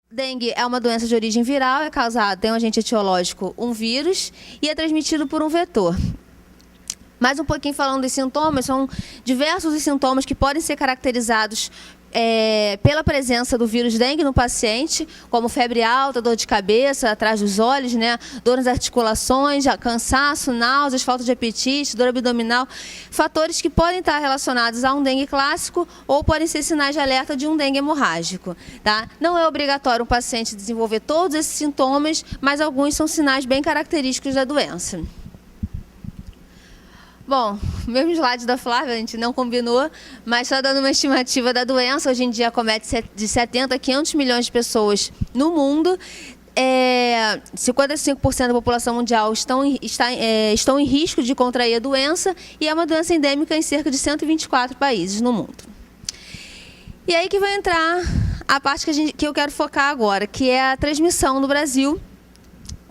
Dengue é uma doença de origem viral, é causada, tem um agente etiológico, um vírus, e é transmitido por um vetor. Mais um pouquinho falando dos sintomas, são diversos os sintomas que podem ser caracterizados pela presença do vírus dengue no paciente, como febre alta, dor de cabeça, atrás dos olhos, né, dor nas articulações, cansaço, náuseas, falta de apetite, dor abdominal, fatores que podem estar relacionados a um dengue clássico ou podem ser sinais de alerta de um dengue hemorrágico. Tá? Não é obrigatório o paciente desenvolver todos esses sintomas, mas alguns são sinais bem característicos da doença. Bom, o mesmo slide da Flávia, a gente não combinou, mas só dando uma estimativa da doença, hoje em dia acomete de 70 a 500 milhões de pessoas no mundo. 55% da população mundial estão em risco de contrair a doença e é uma doença endêmica em cerca de 124 países no mundo. E aí que vai entrar a parte que eu quero focar agora, que é a transmissão no Brasil,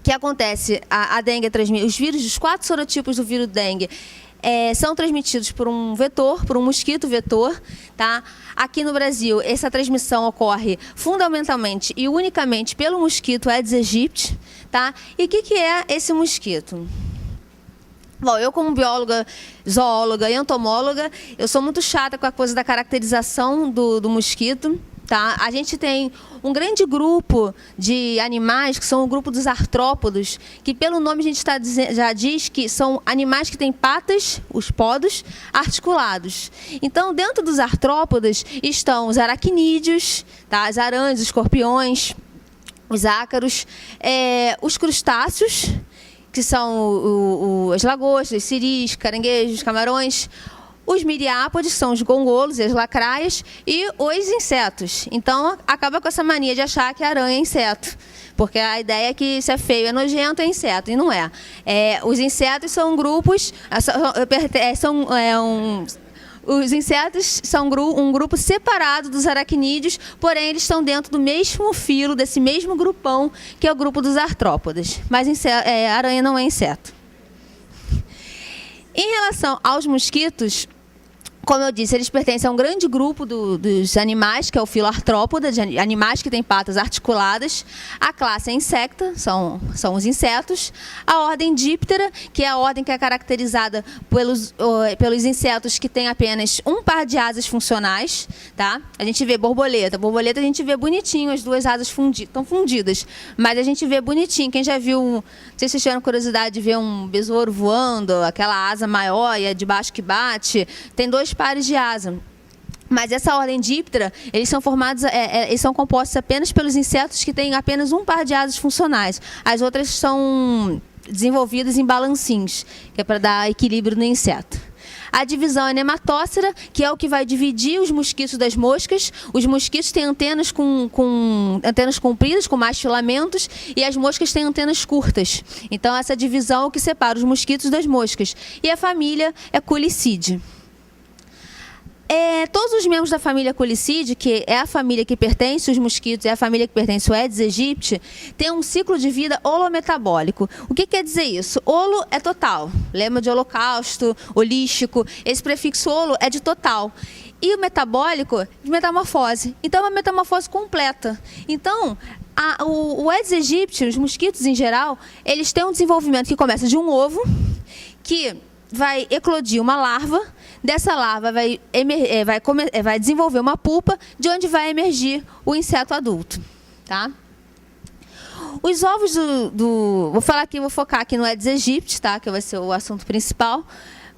que acontece, a dengue os vírus, os 4 sorotipos do vírus dengue, são transmitidos por um vetor, por um mosquito vetor. Tá? Aqui no Brasil, essa transmissão ocorre fundamentalmente e unicamente pelo mosquito Aedes aegypti. Tá? E o que é esse mosquito? Bom, eu como bióloga, zoóloga e entomóloga, eu sou muito chata com a coisa da caracterização do mosquito. Tá? A gente tem um grande grupo de animais, que são o grupo dos artrópodos, que pelo nome a gente já diz que são animais que têm patas, os podos, articulados. Então, dentro dos artrópodos estão os aracnídeos, tá? As aranhas, os escorpiões, os ácaros, os crustáceos, que são as lagostas, siris, caranguejos, camarões, os miriápodes, que são os gongolos e as lacraias, e os insetos. Então, acaba com essa mania de achar que a aranha é inseto, porque a ideia é que se é feio, é nojento, é inseto, e não é. Os insetos são grupos, os insetos são um grupo separado dos aracnídeos, porém eles estão dentro do mesmo filo, desse mesmo grupão, que é o grupo dos artrópodes. Mas aranha não é inseto. Em relação aos mosquitos, como eu disse, eles pertencem a um grande grupo dos animais, que é o filo artrópoda, de animais que têm patas articuladas. A classe é insecta, são os insetos. A ordem Diptera, que é a ordem que é caracterizada pelos insetos que têm apenas um par de asas funcionais. Tá? A gente vê borboleta. Borboleta a gente vê bonitinho, as duas asas estão fundidas. Mas a gente vê bonitinho. Quem já viu, não sei se vocês tiveram curiosidade de ver um besouro voando, aquela asa maior e a de baixo que bate, tem 2 pares de asa. Mas essa ordem Diptera, eles são compostos apenas pelos insetos que têm apenas um par de asas funcionais. As outras são desenvolvidas em balancinhos, que é para dar equilíbrio no inseto. A divisão é nematócera, que é o que vai dividir os mosquitos das moscas. Os mosquitos têm antenas antenas compridas, com mais filamentos, e as moscas têm antenas curtas. Então, essa divisão é o que separa os mosquitos das moscas. E a família é Culicidae. Todos os membros da família Culicidae, que é a família que pertence aos mosquitos, é a família que pertence ao Aedes aegypti, tem um ciclo de vida holometabólico. O que quer dizer isso? Holo é total, lembra de holocausto, holístico, esse prefixo holo é de total. E o metabólico, de metamorfose. Então, é uma metamorfose completa. Então, o Aedes aegypti, os mosquitos em geral, eles têm um desenvolvimento que começa de um ovo, que vai eclodir uma larva, dessa larva vai desenvolver uma pupa, de onde vai emergir o inseto adulto. Tá? Os ovos vou focar aqui no Aedes aegypti, tá? Que vai ser o assunto principal,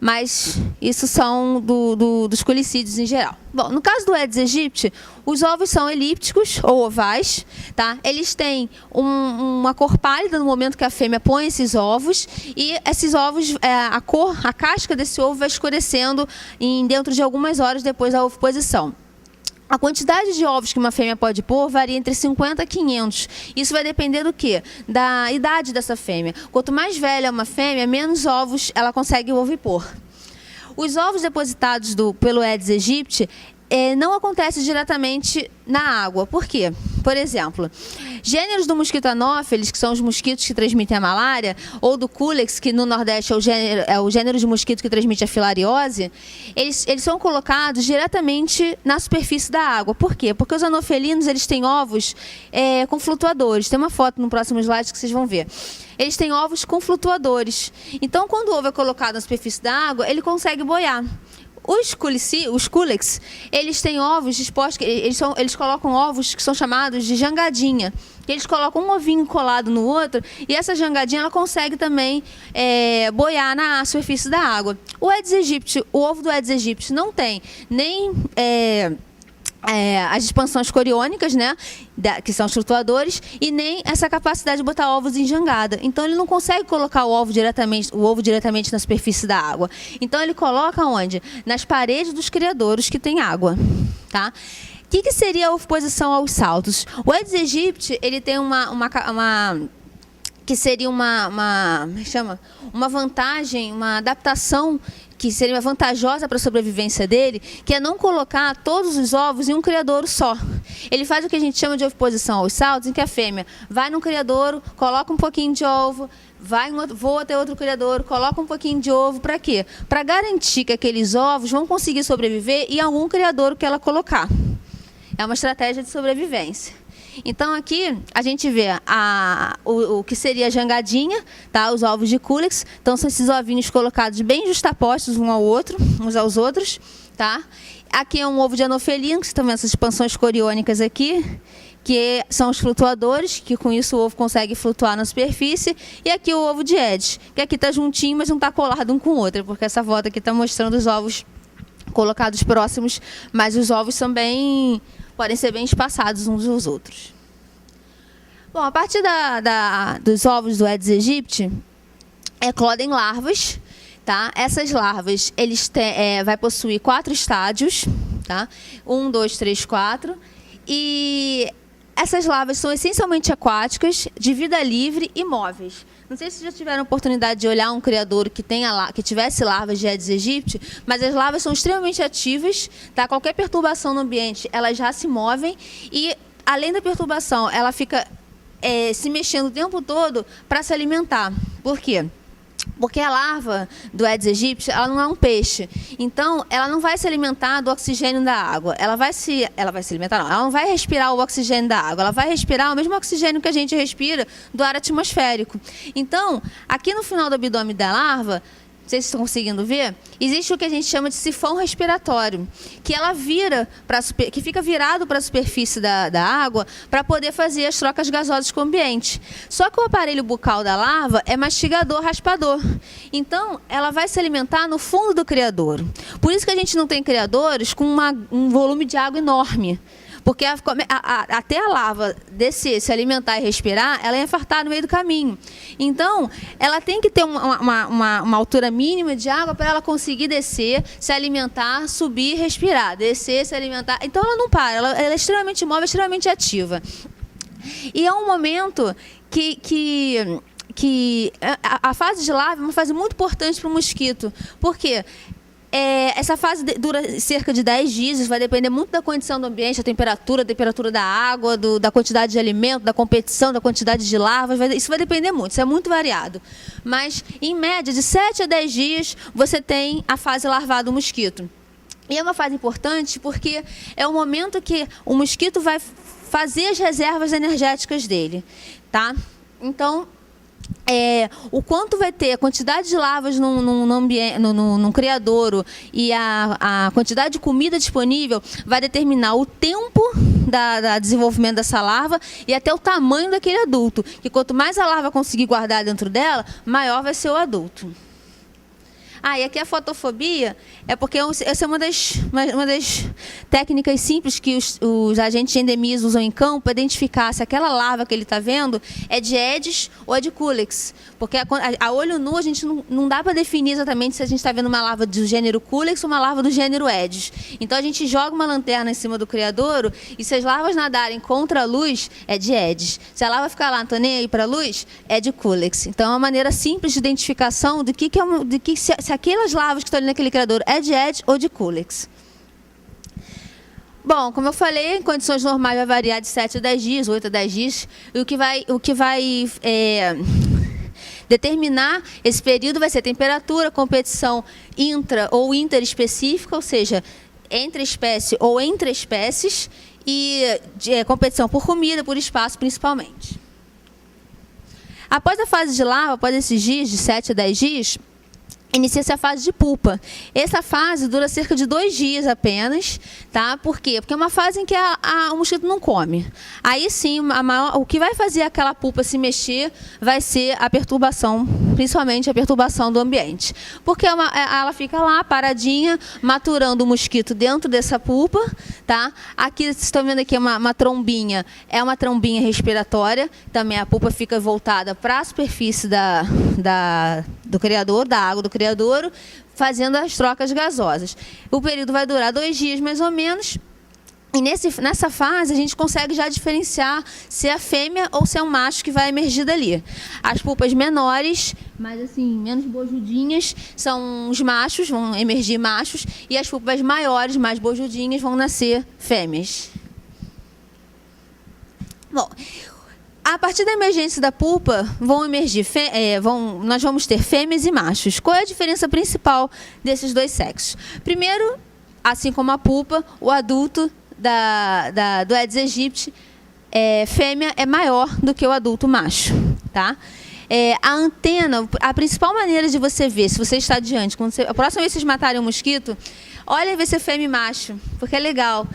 mas isso são dos culicídeos em geral. Bom, no caso do Aedes aegypti, os ovos são elípticos ou ovais, tá? Eles têm uma cor pálida no momento que a fêmea põe esses ovos, e esses ovos, a casca desse ovo vai escurecendo dentro de algumas horas depois da oviposição. A quantidade de ovos que uma fêmea pode pôr varia entre 50 a 500. Isso vai depender do quê? Da idade dessa fêmea. Quanto mais velha é uma fêmea, menos ovos ela consegue ovipor. Os ovos depositados pelo Aedes aegypti não acontecem diretamente na água. Por quê? Por exemplo, gêneros do mosquito Anopheles, que são os mosquitos que transmitem a malária, ou do Culex, que no Nordeste é o gênero de mosquito que transmite a filariose, eles são colocados diretamente na superfície da água. Por quê? Porque os anofelinos, eles têm ovos com flutuadores. Tem uma foto no próximo slide que vocês vão ver. Eles têm ovos com flutuadores. Então, quando o ovo é colocado na superfície da água, ele consegue boiar. Os Culex, eles têm ovos dispostos, eles colocam ovos que são chamados de jangadinha. Eles colocam um ovinho colado no outro e essa jangadinha ela consegue também boiar na superfície da água. O ovo do Aedes aegypti não tem nem as expansões coriônicas, né, que são os flutuadores, e nem essa capacidade de botar ovos em jangada. Então ele não consegue colocar o ovo diretamente na superfície da água. Então ele coloca onde? Nas paredes dos criadouros que tem água, tá? O que seria a oposição aos saltos? O Aedes aegypti, ele tem uma vantagem, uma adaptação que seria vantajosa para a sobrevivência dele, que é não colocar todos os ovos em um criadouro só. Ele faz o que a gente chama de oposição aos saltos, em que a fêmea vai num criadouro, coloca um pouquinho de ovo, voa até outro criadouro, coloca um pouquinho de ovo, para quê? Para garantir que aqueles ovos vão conseguir sobreviver em algum criadouro que ela colocar. É uma estratégia de sobrevivência. Então, aqui a gente vê o que seria a jangadinha, tá? Os ovos de Culex. Então, são esses ovinhos colocados bem justapostos uns aos outros. Tá? Aqui é um ovo de anofelino, que vocês estão vendo essas expansões coriônicas aqui, que são os flutuadores, que com isso o ovo consegue flutuar na superfície. E aqui o ovo de Aedes, que aqui está juntinho, mas não está colado um com o outro, porque essa foto aqui está mostrando os ovos colocados próximos, mas os ovos podem ser bem espaçados uns dos outros. Bom, a partir dos ovos do Aedes aegypti, eclodem larvas. Tá? Essas larvas, vai possuir 4 estágios. Tá? 1, 2, 3, 4. E essas larvas são essencialmente aquáticas, de vida livre e móveis. Não sei se já tiveram oportunidade de olhar um criadouro que tivesse larvas de Aedes aegypti, mas as larvas são extremamente ativas, tá? Qualquer perturbação no ambiente, elas já se movem e, além da perturbação, ela fica se mexendo o tempo todo para se alimentar. Por quê? Porque a larva do Aedes aegypti, ela não é um peixe. Então, ela não vai se alimentar do oxigênio da água. Ela não vai respirar o oxigênio da água. Ela vai respirar o mesmo oxigênio que a gente respira do ar atmosférico. Então, aqui no final do abdômen da larva, não sei se estão conseguindo ver, existe o que a gente chama de sifão respiratório, que fica virado para a superfície da água para poder fazer as trocas gasosas com o ambiente. Só que o aparelho bucal da larva é mastigador, raspador. Então, ela vai se alimentar no fundo do criadouro. Por isso que a gente não tem criadouros com um volume de água enorme. Porque até a larva descer, se alimentar e respirar, ela é infartada no meio do caminho. Então, ela tem que ter uma altura mínima de água para ela conseguir descer, se alimentar, subir, respirar. Descer, se alimentar. Então, ela não para, ela é extremamente móvel, extremamente ativa. E é um momento que a fase de larva é uma fase muito importante para o mosquito. Por quê? Essa fase dura cerca de 10 dias, isso vai depender muito da condição do ambiente, da temperatura da água, da quantidade de alimento, da competição, da quantidade de larvas, isso vai depender muito, isso é muito variado. Mas, em média, de 7 a 10 dias, você tem a fase larval do mosquito. E é uma fase importante porque é o momento que o mosquito vai fazer as reservas energéticas dele, tá? Então, o quanto vai ter a quantidade de larvas num criadouro e a quantidade de comida disponível vai determinar o tempo da desenvolvimento dessa larva e até o tamanho daquele adulto. Que quanto mais a larva conseguir guardar dentro dela, maior vai ser o adulto. E aqui a fotofobia é porque essa é uma das técnicas simples que os agentes de endemias usam em campo para identificar se aquela larva que ele está vendo é de Aedes ou é de Culex. Porque a olho nu a gente não dá para definir exatamente se a gente está vendo uma larva do gênero Culex ou uma larva do gênero Aedes. Então a gente joga uma lanterna em cima do criadouro e se as larvas nadarem contra a luz, é de Aedes. Se a larva ficar lá, não tô nem aí para a luz, é de Culex. Então é uma maneira simples de identificação se aquelas larvas que estão ali naquele criadouro é de Aedes ou de Culex. Bom, como eu falei, em condições normais vai variar de 7 a 10 dias, 8 a 10 dias. E o que vai determinar esse período vai ser temperatura, competição intra ou interespecífica, ou seja, entre espécie ou entre espécies, e competição por comida, por espaço principalmente. Após a fase de larva, após esses dias, de 7 a 10 dias, inicia-se a fase de pupa. Essa fase dura cerca de 2 dias apenas, tá? Por quê? Porque é uma fase em que o mosquito não come. Aí sim, o que vai fazer aquela pupa se mexer vai ser a perturbação, principalmente a perturbação do ambiente. Porque ela fica lá paradinha, maturando o mosquito dentro dessa pupa, tá? Aqui, vocês estão vendo aqui uma trombinha, é uma trombinha respiratória. Também a pupa fica voltada para a superfície do criador, da água do criadouro, fazendo as trocas gasosas. O período vai durar 2 dias, mais ou menos. E nessa fase, a gente consegue já diferenciar se é a fêmea ou se é um macho que vai emergir dali. As pupas menores, mas assim, menos bojudinhas, são os machos, vão emergir machos, e as pupas maiores, mais bojudinhas, vão nascer fêmeas. Bom, a partir da emergência da pupa, vão emergir, nós vamos ter fêmeas e machos. Qual é a diferença principal desses dois sexos? Primeiro, assim como a pupa, o adulto do Aedes aegypti, fêmea, é maior do que o adulto macho. Tá? A antena, a principal maneira de você ver, se você está diante, a próxima vez que vocês matarem um mosquito, olha e vê se é fêmea e macho, porque é legal.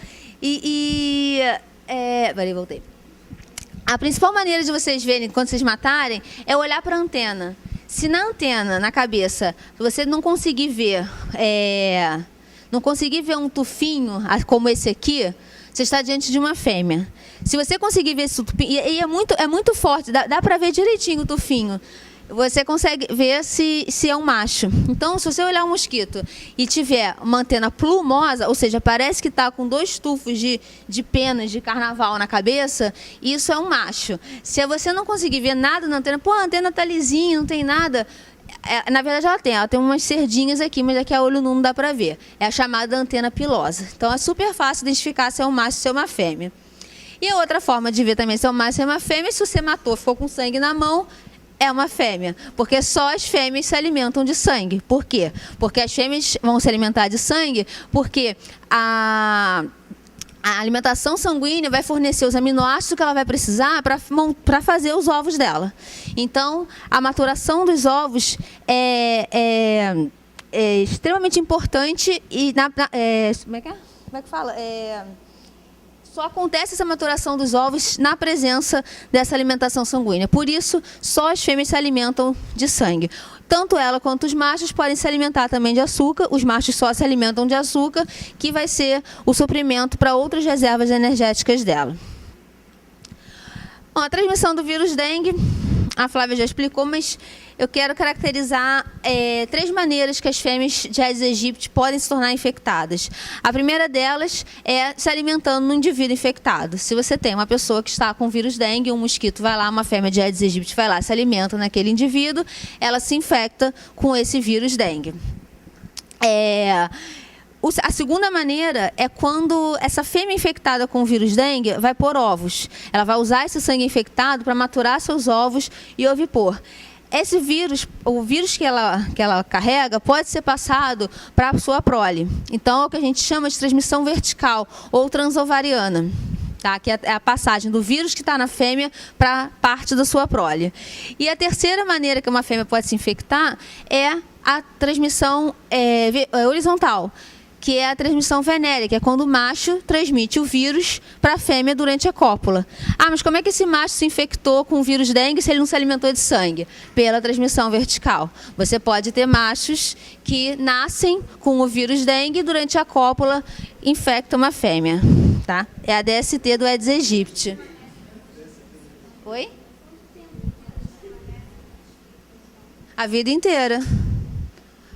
Peraí, voltei. A principal maneira de vocês verem quando vocês matarem é olhar para a antena. Se na antena, na cabeça, você não conseguir ver, um tufinho como esse aqui, você está diante de uma fêmea. Se você conseguir ver esse tufinho, e é muito forte, dá para ver direitinho o tufinho. Você consegue ver se é um macho. Então, se você olhar um mosquito e tiver uma antena plumosa, ou seja, parece que está com 2 tufos de penas de carnaval na cabeça, isso é um macho. Se você não conseguir ver nada na antena, a antena está lisinha, não tem nada. Na verdade, ela tem umas cerdinhas aqui, mas aqui a olho nu não dá para ver. É a chamada antena pilosa. Então, é super fácil identificar se é um macho ou se é uma fêmea. E a outra forma de ver também se é um macho ou se é uma fêmea, se você matou, ficou com sangue na mão, é uma fêmea, porque só as fêmeas se alimentam de sangue. Por quê? Porque as fêmeas vão se alimentar de sangue porque a alimentação sanguínea vai fornecer os aminoácidos que ela vai precisar para fazer os ovos dela. Então, a maturação dos ovos é extremamente importante e como é que fala? Só acontece essa maturação dos ovos na presença dessa alimentação sanguínea. Por isso, só as fêmeas se alimentam de sangue. Tanto ela quanto os machos podem se alimentar também de açúcar. Os machos só se alimentam de açúcar, que vai ser o suprimento para outras reservas energéticas dela. Bom, a transmissão do vírus dengue, a Flávia já explicou, mas eu quero caracterizar 3 maneiras que as fêmeas de Aedes aegypti podem se tornar infectadas. A primeira delas é se alimentando no indivíduo infectado. Se você tem uma pessoa que está com vírus dengue, um mosquito vai lá, uma fêmea de Aedes aegypti vai lá, se alimenta naquele indivíduo, ela se infecta com esse vírus dengue. A segunda maneira é quando essa fêmea infectada com o vírus dengue vai pôr ovos. Ela vai usar esse sangue infectado para maturar seus ovos e ovipor. Esse vírus, o vírus que ela carrega, pode ser passado para a sua prole. Então, é o que a gente chama de transmissão vertical ou transovariana. Tá? Que é a passagem do vírus que está na fêmea para parte da sua prole. E a terceira maneira que uma fêmea pode se infectar é a transmissão horizontal, que é a transmissão venérea, que é quando o macho transmite o vírus para a fêmea durante a cópula. Mas como é que esse macho se infectou com o vírus dengue se ele não se alimentou de sangue? Pela transmissão vertical. Você pode ter machos que nascem com o vírus dengue e durante a cópula infectam uma fêmea. Tá? É a DST do Aedes aegypti. Oi? A vida inteira.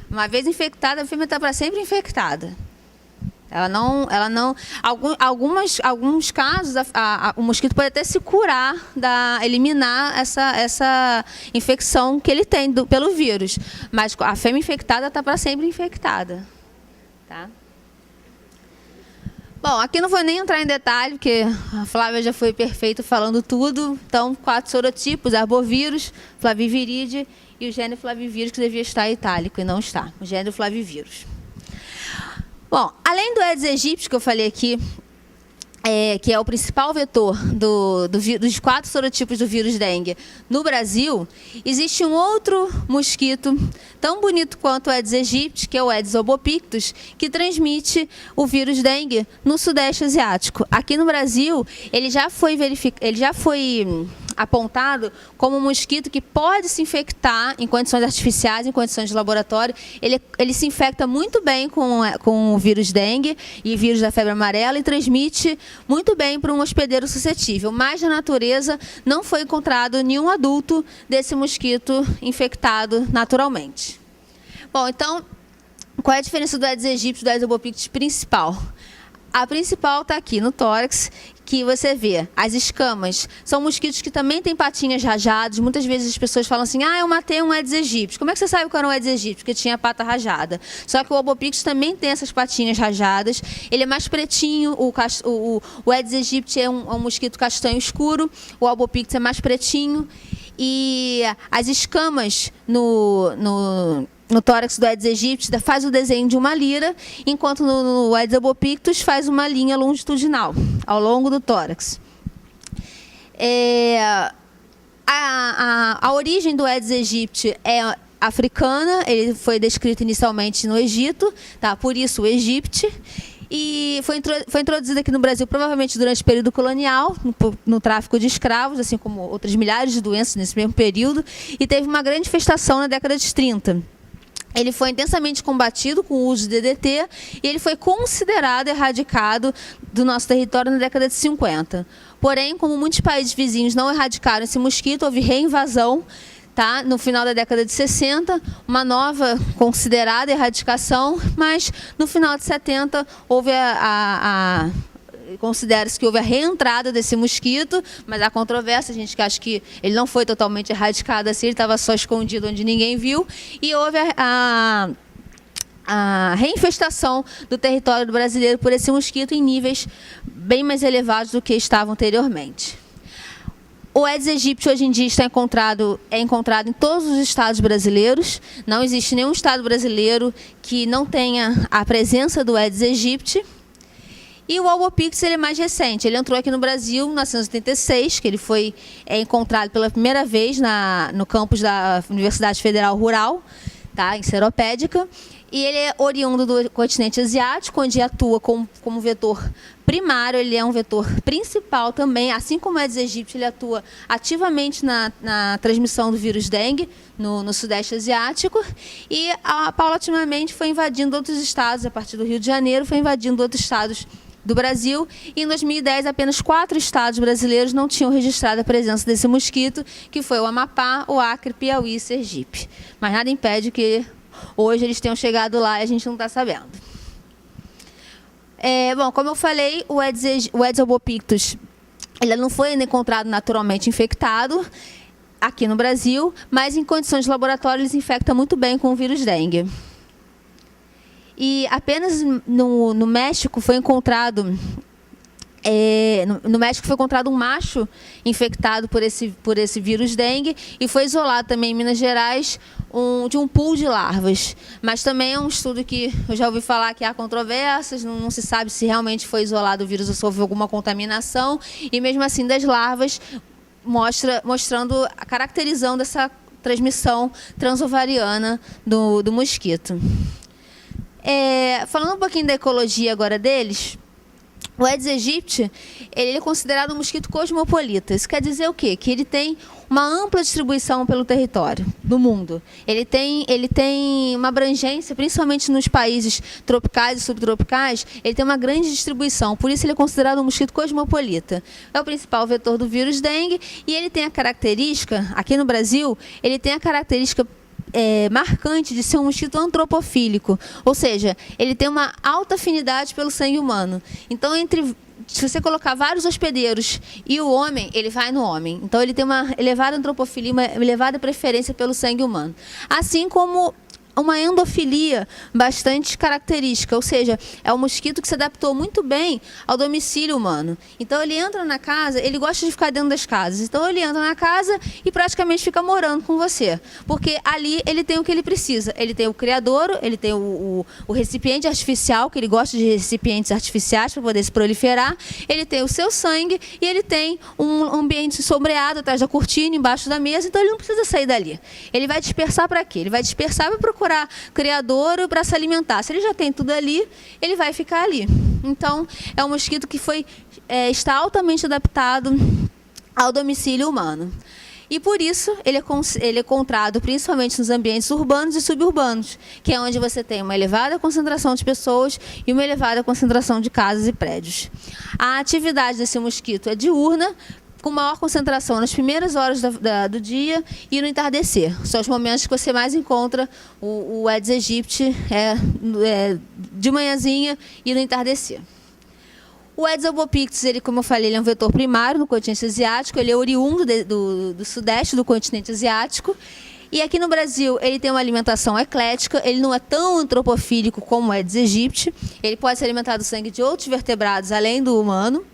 Uma vez infectada, a fêmea está para sempre infectada. Alguns casos, o mosquito pode até se curar, eliminar essa infecção que ele tem pelo vírus. Mas a fêmea infectada está para sempre infectada. Tá? Bom, aqui não vou nem entrar em detalhe, porque a Flávia já foi perfeita falando tudo. Então, 4 sorotipos, arbovírus, flaviviride e o gênero flavivírus, que devia estar itálico e não está, o gênero flavivírus. Bom, além do Aedes aegypti, que eu falei aqui, que é o principal vetor dos 4 sorotipos do vírus dengue no Brasil, existe um outro mosquito tão bonito quanto o Aedes aegypti, que é o Aedes albopictus, que transmite o vírus dengue no Sudeste Asiático. Aqui no Brasil, ele já foi apontado como um mosquito que pode se infectar em condições artificiais, em condições de laboratório. Ele se infecta muito bem com o vírus dengue e vírus da febre amarela e transmite muito bem para um hospedeiro suscetível. Mas na natureza não foi encontrado nenhum adulto desse mosquito infectado naturalmente. Bom, então, qual é a diferença do Aedes aegypti e do Aedes albopictus principal? A principal está aqui no tórax, que você vê as escamas. São mosquitos que também têm patinhas rajadas. Muitas vezes as pessoas falam assim, eu matei um Aedes aegypti. Como é que você sabe que era um Aedes aegypti? Porque tinha a pata rajada. Só que o albopictus também tem essas patinhas rajadas. Ele é mais pretinho. O Aedes aegypti é um mosquito castanho escuro. O albopictus é mais pretinho. E as escamas no tórax do Aedes aegypti faz o desenho de uma lira, enquanto no Aedes albopictus faz uma linha longitudinal ao longo do tórax. A origem do Aedes aegypti é africana, ele foi descrito inicialmente no Egito, tá? Por isso o Egipte. E foi introduzido aqui no Brasil provavelmente durante o período colonial, no tráfico de escravos, assim como outras milhares de doenças nesse mesmo período, e teve uma grande infestação na década de 30. Ele foi intensamente combatido com o uso de DDT e ele foi considerado erradicado do nosso território na década de 50. Porém, como muitos países vizinhos não erradicaram esse mosquito, houve reinvasão, tá? No final da década de 60, uma nova considerada erradicação, mas no final de 70 houve considera-se que houve a reentrada desse mosquito, mas há controvérsia, a gente que acha que ele não foi totalmente erradicado assim, ele estava só escondido onde ninguém viu, e houve a reinfestação do território brasileiro por esse mosquito em níveis bem mais elevados do que estavam anteriormente. O Aedes aegypti hoje em dia é encontrado em todos os estados brasileiros, não existe nenhum estado brasileiro que não tenha a presença do Aedes aegypti. E o albopictus ele é mais recente, ele entrou aqui no Brasil em 1986, que ele foi encontrado pela primeira vez no campus da Universidade Federal Rural, tá, em Seropédica, e ele é oriundo do continente asiático, onde atua como vetor primário, ele é um vetor principal também, assim como o Aedes aegypti, ele atua ativamente na transmissão do vírus dengue no Sudeste Asiático, e paulatinamente foi invadindo outros estados, a partir do Rio de Janeiro, foi invadindo outros estados do Brasil, e em 2010 apenas 4 estados brasileiros não tinham registrado a presença desse mosquito, que foi o Amapá, o Acre, Piauí e Sergipe. Mas nada impede que hoje eles tenham chegado lá e a gente não está sabendo. Bom, como eu falei, o Aedes albopictus ele não foi encontrado naturalmente infectado aqui no Brasil, mas em condições de laboratório ele se infecta muito bem com o vírus dengue. E apenas no México foi encontrado um macho infectado por esse vírus dengue, e foi isolado também em Minas Gerais de um pool de larvas. Mas também é um estudo que eu já ouvi falar que há controvérsias, não se sabe se realmente foi isolado o vírus ou se houve alguma contaminação, e mesmo assim das larvas, caracterizando essa transmissão transovariana do mosquito. Falando um pouquinho da ecologia agora deles, o Aedes aegypti ele é considerado um mosquito cosmopolita. Isso quer dizer o quê? Que ele tem uma ampla distribuição pelo território do mundo. Ele tem uma abrangência, principalmente nos países tropicais e subtropicais, ele tem uma grande distribuição, por isso ele é considerado um mosquito cosmopolita. É o principal vetor do vírus dengue, e ele tem a característica, aqui no Brasil, ele tem a característica marcante de ser um mosquito antropofílico, ou seja, ele tem uma alta afinidade pelo sangue humano. Então, se você colocar vários hospedeiros e o homem, ele vai no homem. Então, ele tem uma elevada antropofilia, uma elevada preferência pelo sangue humano. Assim como uma endofilia bastante característica, ou seja, é um mosquito que se adaptou muito bem ao domicílio humano. Então ele entra na casa, ele gosta de ficar dentro das casas, então ele entra na casa e praticamente fica morando com você, porque ali ele tem o que ele precisa, ele tem o criadouro, ele tem o recipiente artificial, que ele gosta de recipientes artificiais para poder se proliferar, ele tem o seu sangue e ele tem um ambiente sombreado atrás da cortina, embaixo da mesa, então ele não precisa sair dali. Ele vai dispersar para quê? Ele vai dispersar para procurar criadouro para se alimentar. Se ele já tem tudo ali, ele vai ficar ali. Então, é um mosquito que está altamente adaptado ao domicílio humano. E por isso ele é encontrado principalmente nos ambientes urbanos e suburbanos, que é onde você tem uma elevada concentração de pessoas e uma elevada concentração de casas e prédios. A atividade desse mosquito é diurna, com maior concentração nas primeiras horas do dia e no entardecer. São os momentos que você mais encontra o Aedes aegypti, de manhãzinha e no entardecer. O Aedes albopictus, ele, como eu falei, ele é um vetor primário no continente asiático, ele é oriundo do sudeste do continente asiático. E aqui no Brasil ele tem uma alimentação eclética, ele não é tão antropofílico como o Aedes aegypti, ele pode se alimentar do sangue de outros vertebrados além do humano.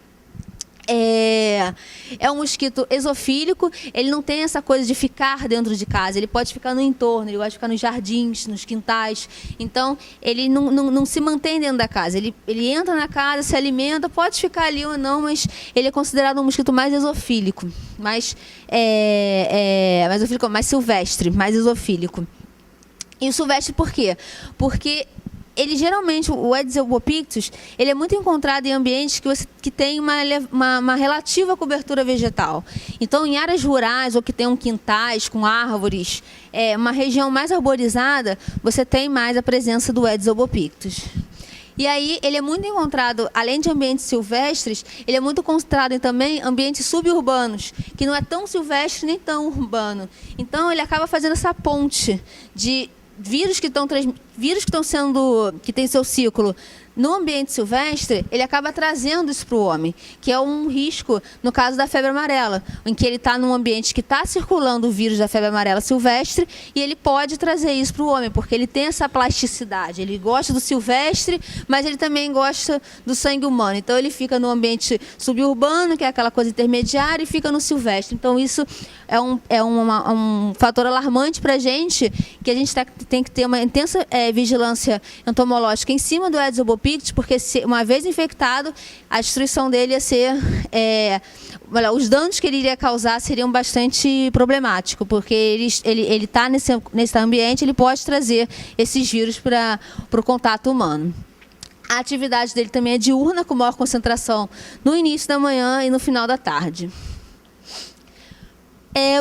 É um mosquito exofílico, ele não tem essa coisa de ficar dentro de casa, ele pode ficar no entorno, ele gosta de ficar nos jardins, nos quintais, então ele não se mantém dentro da casa, ele entra na casa, se alimenta, pode ficar ali ou não, mas ele é considerado um mosquito mais exofílico, mais silvestre, mais exofílico. E o silvestre por quê? Porque ele geralmente, o Aedes albopictus, ele é muito encontrado em ambientes que tem uma relativa cobertura vegetal. Então, em áreas rurais ou que tem quintais com árvores, uma região mais arborizada, você tem mais a presença do Aedes albopictus. E aí, ele é muito encontrado, além de ambientes silvestres, ele é muito encontrado em também ambientes suburbanos, que não é tão silvestre nem tão urbano. Então, ele acaba fazendo essa ponte de vírus que têm seu ciclo no ambiente silvestre, ele acaba trazendo isso para o homem, que é um risco no caso da febre amarela, em que ele está num ambiente que está circulando o vírus da febre amarela silvestre e ele pode trazer isso para o homem, porque ele tem essa plasticidade, ele gosta do silvestre, mas ele também gosta do sangue humano, então ele fica no ambiente suburbano, que é aquela coisa intermediária, e fica no silvestre. Então isso é um fator alarmante para a gente, que a gente tem que ter uma intensa vigilância entomológica em cima do Aedes albopictus, porque uma vez infectado, a destruição dele ia ser, os danos que ele iria causar seriam bastante problemáticos, porque ele está nesse ambiente, ele pode trazer esses vírus para o contato humano. A atividade dele também é diurna, com maior concentração no início da manhã e no final da tarde.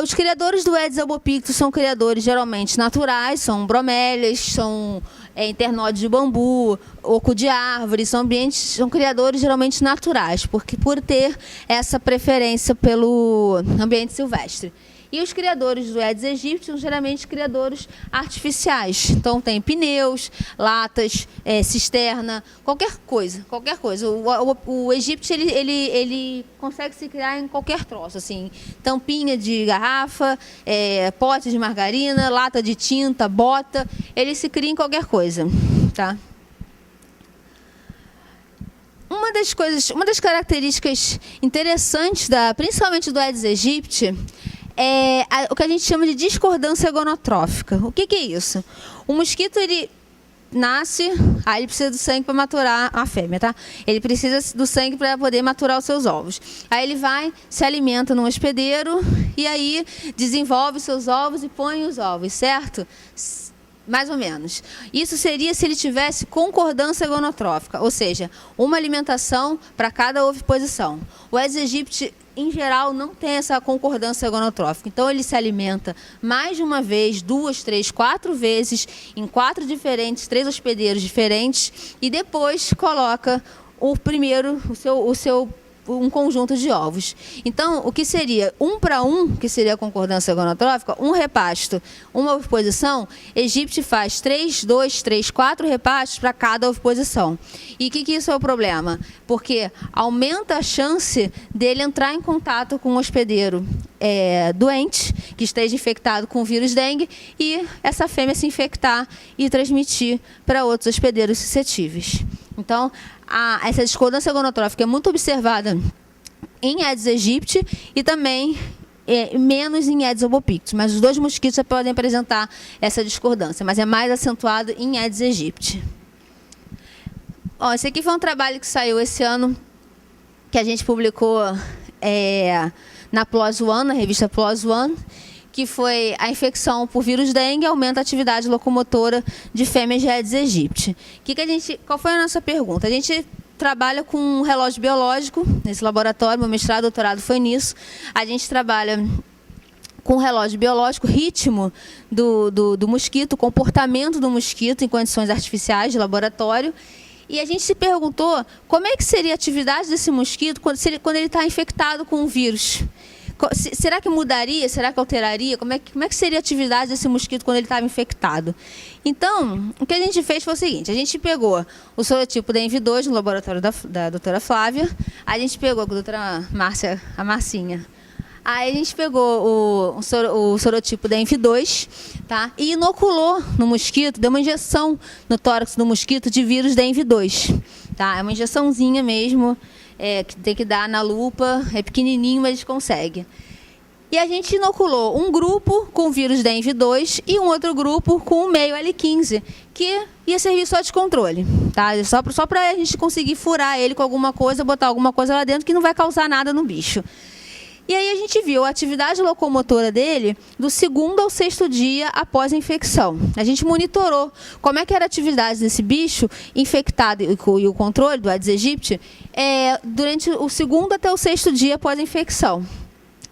Os criadores do Aedes albopictus são criadores geralmente naturais, são bromélias, são internode de bambu, oco de árvore, são criadores geralmente naturais, porque por ter essa preferência pelo ambiente silvestre. E os criadores do Aedes aegypti são geralmente criadores artificiais. Então tem pneus, latas, cisterna, qualquer coisa. O egípcio ele consegue se criar em qualquer troço, assim, tampinha de garrafa, pote de margarina, lata de tinta, bota, ele se cria em qualquer coisa, tá? Uma das características interessantes principalmente do Aedes aegypti é o que a gente chama de discordância gonotrófica. O que é isso? O mosquito, ele nasce, aí ele precisa do sangue para maturar a fêmea, tá? Ele precisa do sangue para poder maturar os seus ovos. Aí ele vai, se alimenta num hospedeiro e aí desenvolve os seus ovos e põe os ovos, certo? Mais ou menos. Isso seria se ele tivesse concordância gonotrófica, ou seja, uma alimentação para cada oviposição. O Aedes aegypti, em geral, não tem essa concordância gonotrófica. Então, ele se alimenta mais de uma vez, 2, 3, 4 vezes, em 3 hospedeiros diferentes, e depois coloca um conjunto de ovos. Então, o que seria 1 para 1, que seria a concordância gonotrófica, um repasto, uma oviposição, Aegypti faz 3, 2, 3, 4 repastos para cada oviposição. E o que isso é o problema? Porque aumenta a chance dele entrar em contato com um hospedeiro doente, que esteja infectado com o vírus dengue e essa fêmea se infectar e transmitir para outros hospedeiros suscetíveis. Então, essa discordância gonotrófica é muito observada em Aedes aegypti e também menos em Aedes albopictus, mas os dois mosquitos já podem apresentar essa discordância, mas é mais acentuado em Aedes aegypti. Ó, esse aqui foi um trabalho que saiu esse ano, que a gente publicou na PLOS One, na revista PLOS One, que foi a infecção por vírus dengue aumenta a atividade locomotora de fêmeas de Aedes aegypti. Qual foi a nossa pergunta? A gente trabalha com um relógio biológico nesse laboratório, meu mestrado, doutorado foi nisso. A gente trabalha com relógio biológico, ritmo do mosquito, comportamento do mosquito em condições artificiais de laboratório. E a gente se perguntou como é que seria a atividade desse mosquito quando ele está infectado com um vírus. Será que mudaria? Será que alteraria? Como é que seria a atividade desse mosquito quando ele estava infectado? Então, o que a gente fez foi o seguinte, a gente pegou o sorotipo DENV2 no laboratório da doutora Flávia, a gente pegou com a doutora Márcia, a Marcinha, aí a gente pegou o sorotipo DENV2, tá? E inoculou no mosquito, deu uma injeção no tórax do mosquito de vírus DENV2. Tá? É uma injeçãozinha mesmo, que tem que dar na lupa, é pequenininho, mas a gente consegue. E a gente inoculou um grupo com vírus DENV2 e um outro grupo com o meio L15, que ia servir só de controle. Tá? Só para a gente conseguir furar ele com alguma coisa, botar alguma coisa lá dentro que não vai causar nada no bicho. E aí a gente viu a atividade locomotora dele do 2º ao 6º dia após a infecção. A gente monitorou como é que era a atividade desse bicho infectado e o controle do Aedes aegypti durante o 2º até o 6º dia após a infecção.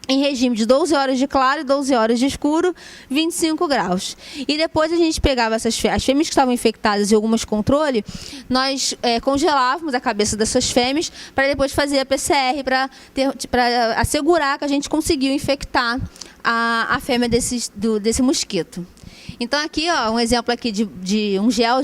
Em regime de 12 horas de claro e 12 horas de escuro, 25 graus. E depois a gente pegava as fêmeas que estavam infectadas e algumas controle, nós congelávamos a cabeça dessas fêmeas para depois fazer a PCR para assegurar que a gente conseguiu infectar a fêmea desse mosquito. Então aqui, ó, um exemplo aqui de um gel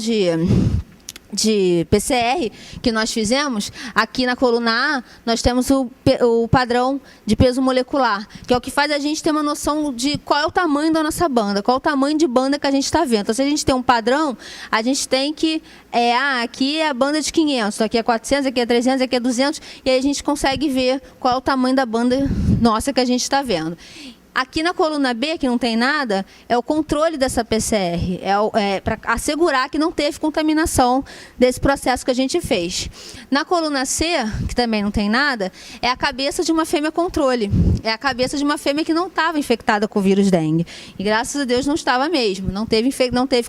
de PCR que nós fizemos. Aqui na coluna A nós temos o padrão de peso molecular, que é o que faz a gente ter uma noção de qual é o tamanho da nossa banda, qual é o tamanho de banda que a gente está vendo. Então, se a gente tem um padrão, a gente tem que aqui é a banda de 500, aqui é 400, aqui é 300, aqui é 200, e aí a gente consegue ver qual é o tamanho da banda nossa que a gente está vendo. Aqui na coluna B, que não tem nada, é o controle dessa PCR, para assegurar que não teve contaminação desse processo que a gente fez. Na coluna C, que também não tem nada, é a cabeça de uma fêmea controle. É a cabeça de uma fêmea que não estava infectada com o vírus dengue. E graças a Deus não estava mesmo, não teve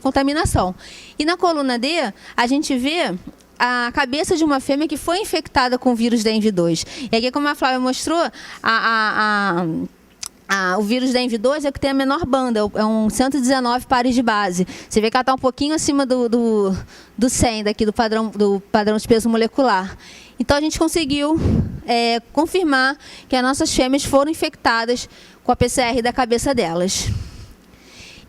contaminação. E na coluna D, a gente vê a cabeça de uma fêmea que foi infectada com o vírus DENV2. E aqui, como a Flávia mostrou, o vírus DENV2 é o que tem a menor banda, é um 119 pares de base. Você vê que ela está um pouquinho acima do 100, daqui do padrão de peso molecular. Então, a gente conseguiu confirmar que as nossas fêmeas foram infectadas com a PCR da cabeça delas.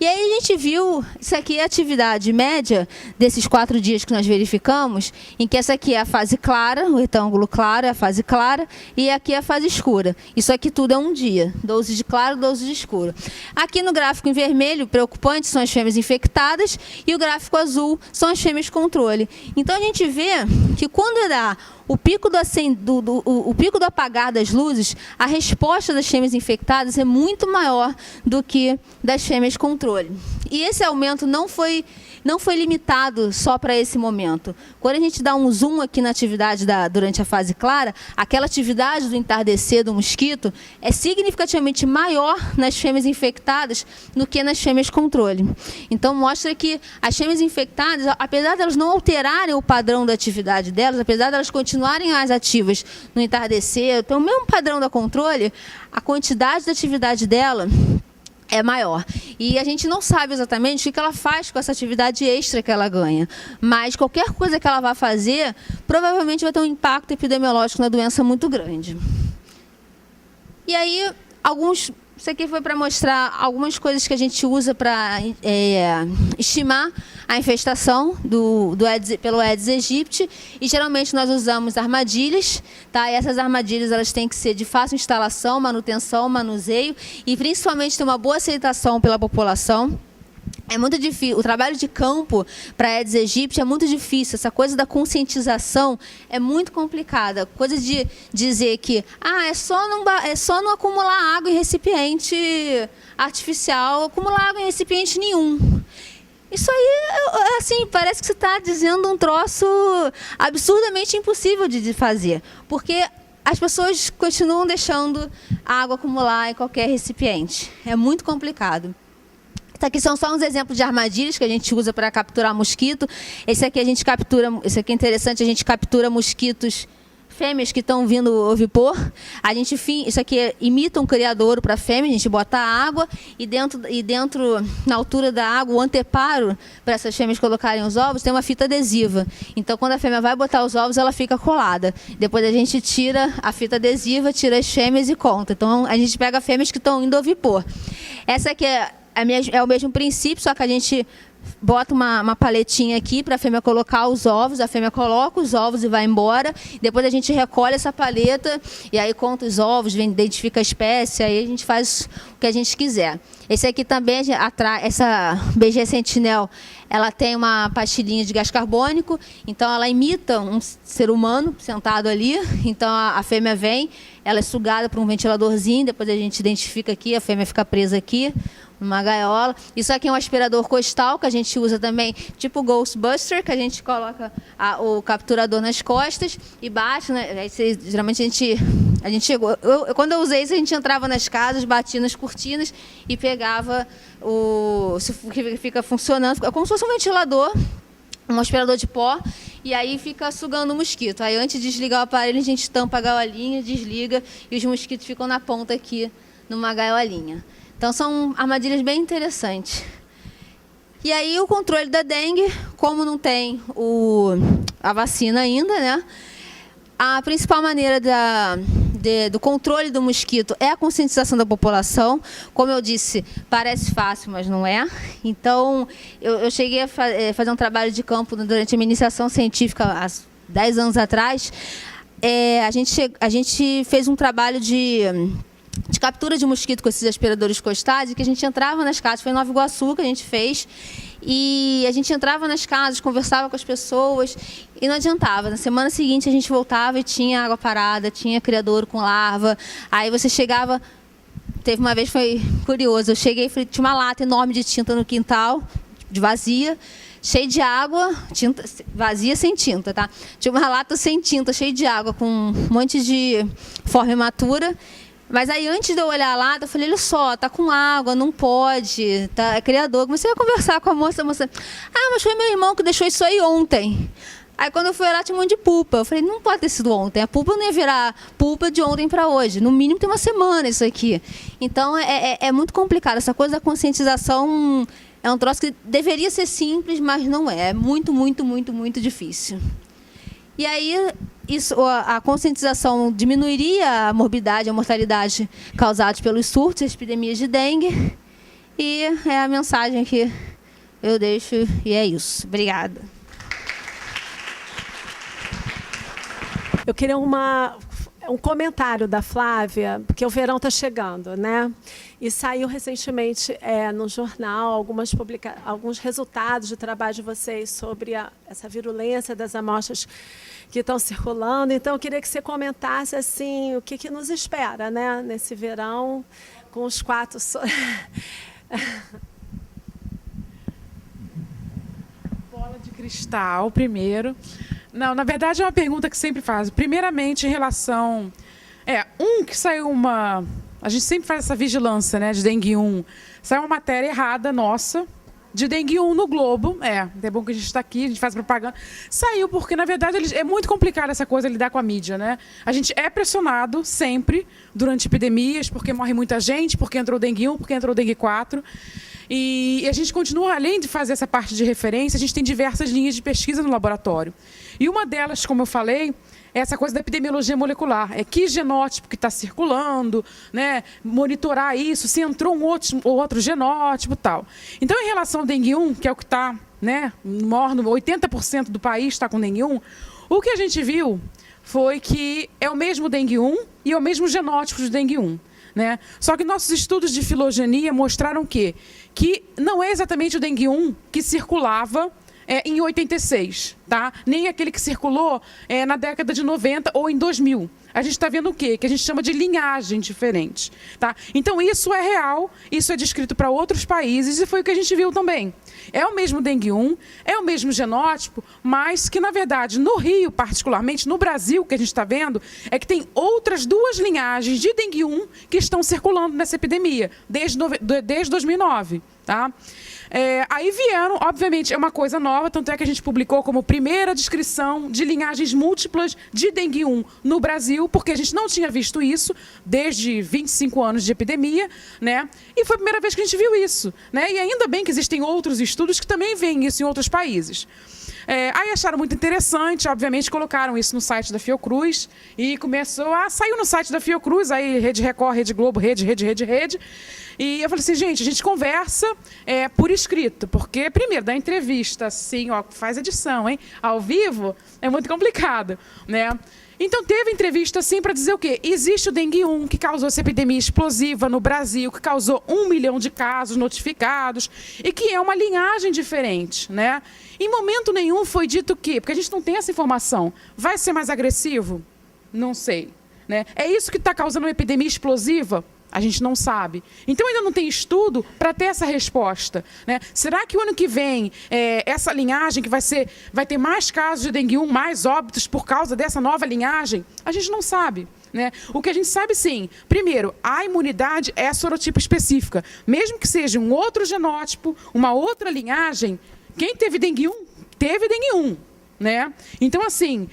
E aí a gente viu, isso aqui é a atividade média desses 4 dias que nós verificamos, em que essa aqui é a fase clara, o retângulo claro é a fase clara, e aqui é a fase escura. Isso aqui tudo é um dia, 12 de claro, 12 de escuro. Aqui no gráfico em vermelho, preocupante, são as fêmeas infectadas, e o gráfico azul são as fêmeas controle. Então a gente vê que quando dá o pico do apagar das luzes, a resposta das fêmeas infectadas é muito maior do que das fêmeas controle. E esse aumento não foi limitado só para esse momento. Quando a gente dá um zoom aqui na atividade durante a fase clara, aquela atividade do entardecer do mosquito é significativamente maior nas fêmeas infectadas do que nas fêmeas controle. Então, mostra que as fêmeas infectadas, apesar de elas não alterarem o padrão da atividade delas, apesar de elas continuarem mais ativas no entardecer, tem o mesmo padrão da controle, a quantidade de atividade dela é maior. E a gente não sabe exatamente o que ela faz com essa atividade extra que ela ganha. Mas qualquer coisa que ela vá fazer, provavelmente vai ter um impacto epidemiológico na doença muito grande. E aí, alguns Isso aqui foi para mostrar algumas coisas que a gente usa para estimar a infestação pelo Aedes aegypti. E geralmente nós usamos armadilhas, tá? E essas armadilhas elas têm que ser de fácil instalação, manutenção, manuseio e principalmente ter uma boa aceitação pela população. É muito difícil, o trabalho de campo para Aedes aegypti é muito difícil, essa coisa da conscientização é muito complicada, coisa de dizer que é só não acumular água em recipiente artificial, acumular água em recipiente nenhum. Isso aí, assim, parece que você está dizendo um troço absurdamente impossível de fazer, porque as pessoas continuam deixando a água acumular em qualquer recipiente, é muito complicado. Isso aqui são só uns exemplos de armadilhas que a gente usa para capturar mosquito. Esse aqui é interessante, a gente captura mosquitos fêmeas que estão vindo ovipor. Isso aqui imita um criadouro para fêmea, a gente bota a água e dentro, na altura da água, o anteparo para essas fêmeas colocarem os ovos, tem uma fita adesiva. Então, quando a fêmea vai botar os ovos, ela fica colada. Depois a gente tira a fita adesiva, tira as fêmeas e conta. Então, a gente pega fêmeas que estão indo ovipor. Essa aqui é o mesmo princípio, só que a gente bota uma paletinha aqui para a fêmea colocar os ovos, a fêmea coloca os ovos e vai embora, depois a gente recolhe essa paleta e aí conta os ovos, identifica a espécie, aí a gente faz o que a gente quiser. Esse aqui também, essa BG Sentinel, ela tem uma pastilhinha de gás carbônico, então ela imita um ser humano sentado ali, então a fêmea vem, ela é sugada por um ventiladorzinho, depois a gente identifica aqui, a fêmea fica presa aqui, uma gaiola. Isso aqui é um aspirador costal que a gente usa também, tipo Ghostbuster, que a gente coloca o capturador nas costas e bate, né? Geralmente a gente chegou. Quando eu usei isso, a gente entrava nas casas, batia nas cortinas e pegava que fica funcionando, como se fosse um ventilador, um aspirador de pó, e aí fica sugando o mosquito. Aí antes de desligar o aparelho, a gente tampa a gaiolinha, desliga e os mosquitos ficam na ponta aqui, numa gaiolinha. Então, são armadilhas bem interessantes. E aí, o controle da dengue, como não tem a vacina ainda, né? A principal maneira do controle do mosquito é a conscientização da população. Como eu disse, parece fácil, mas não é. Então, eu cheguei a fazer um trabalho de campo durante a minha iniciação científica, há 10 anos atrás. A gente fez um trabalho de captura de mosquito com esses aspiradores costais, e que a gente entrava nas casas, foi em Nova Iguaçu que a gente fez, e a gente entrava nas casas, conversava com as pessoas, e não adiantava. Na semana seguinte a gente voltava e tinha água parada, tinha criadouro com larva, aí você chegava, teve uma vez, foi curioso, eu cheguei, tinha uma lata enorme de tinta no quintal, de vazia, cheia de água, tinta vazia sem tinta, tá? Tinha uma lata sem tinta, cheia de água, com um monte de forma imatura. Mas aí, antes de eu olhar a lata, eu falei, olha só, tá com água, não pode, tá, é criador. Comecei a conversar com a moça, mas foi meu irmão que deixou isso aí ontem. Aí, quando eu fui olhar, tinha um monte de pulpa. Eu falei, não pode ter sido ontem, a pulpa não ia virar pulpa de ontem para hoje. No mínimo, tem uma semana isso aqui. Então, é muito complicado. Essa coisa da conscientização é um troço que deveria ser simples, mas não é. É muito, muito, muito, muito difícil. E aí, a conscientização diminuiria a morbidade, a mortalidade causadas pelos surtos e epidemias de dengue. E é a mensagem que eu deixo, e é isso. Obrigada. Eu queria um comentário da Flávia, porque o verão está chegando, né? E saiu recentemente no jornal alguns resultados de trabalho de vocês sobre essa virulência das amostras que estão circulando. Então, eu queria que você comentasse assim, o que nos espera, né, nesse verão, com os 4... Bola de cristal, primeiro. Não, na verdade, é uma pergunta que sempre faz. Primeiramente, em relação... que saiu uma... A gente sempre faz essa vigilância, né, de dengue 1. Saiu uma matéria errada nossa, de dengue 1 no Globo. É bom que a gente está aqui, a gente faz propaganda. Saiu porque, na verdade, é muito complicado essa coisa de lidar com a mídia, né? A gente é pressionado sempre durante epidemias, porque morre muita gente, porque entrou dengue 1, porque entrou dengue 4. E a gente continua, além de fazer essa parte de referência, a gente tem diversas linhas de pesquisa no laboratório. E uma delas, como eu falei, é essa coisa da epidemiologia molecular. É que genótipo que está circulando, né? Monitorar isso, se entrou um outro genótipo e tal. Então, em relação ao dengue 1, que é o que está, né, 80% do país está com dengue 1, o que a gente viu foi que é o mesmo dengue 1 e é o mesmo genótipo de dengue 1. Né? Só que nossos estudos de filogenia mostraram que não é exatamente o dengue 1 que circulava em 86, tá? Nem aquele que circulou na década de 90 ou em 2000. A gente está vendo o quê? Que a gente chama de linhagem diferente. Tá? Então, isso é real, isso é descrito para outros países e foi o que a gente viu também. É o mesmo dengue 1, é o mesmo genótipo, mas que, na verdade, no Rio, particularmente, no Brasil, o que a gente está vendo é que tem outras 2 linhagens de dengue 1 que estão circulando nessa epidemia, desde 2009. Tá? Aí vieram, obviamente, é uma coisa nova, tanto é que a gente publicou como primeira descrição de linhagens múltiplas de dengue 1 no Brasil, porque a gente não tinha visto isso desde 25 anos de epidemia, né? E foi a primeira vez que a gente viu isso, né? E ainda bem que existem outros estudos que também veem isso em outros países. Aí acharam muito interessante, obviamente colocaram isso no site da Fiocruz e saiu no site da Fiocruz, aí Rede Record, Rede Globo, Rede. E eu falei assim, gente, a gente conversa por escrito, porque, primeiro, da entrevista, assim, ó, faz edição, hein? Ao vivo é muito complicado, né? Então, teve entrevista, assim, para dizer o quê? Existe o dengue 1, que causou essa epidemia explosiva no Brasil, que causou 1 milhão de casos notificados, e que é uma linhagem diferente, né? Em momento nenhum foi dito que, porque a gente não tem essa informação, vai ser mais agressivo? Não sei, né? É isso que está causando uma epidemia explosiva? A gente não sabe. Então, ainda não tem estudo para ter essa resposta, né? Será que o ano que vem, essa linhagem que vai ter mais casos de dengue 1, mais óbitos por causa dessa nova linhagem? A gente não sabe. Né? O que a gente sabe, sim, primeiro, a imunidade é sorotipo específica. Mesmo que seja um outro genótipo, uma outra linhagem, quem teve dengue 1, teve dengue 1. Né? Então, assim,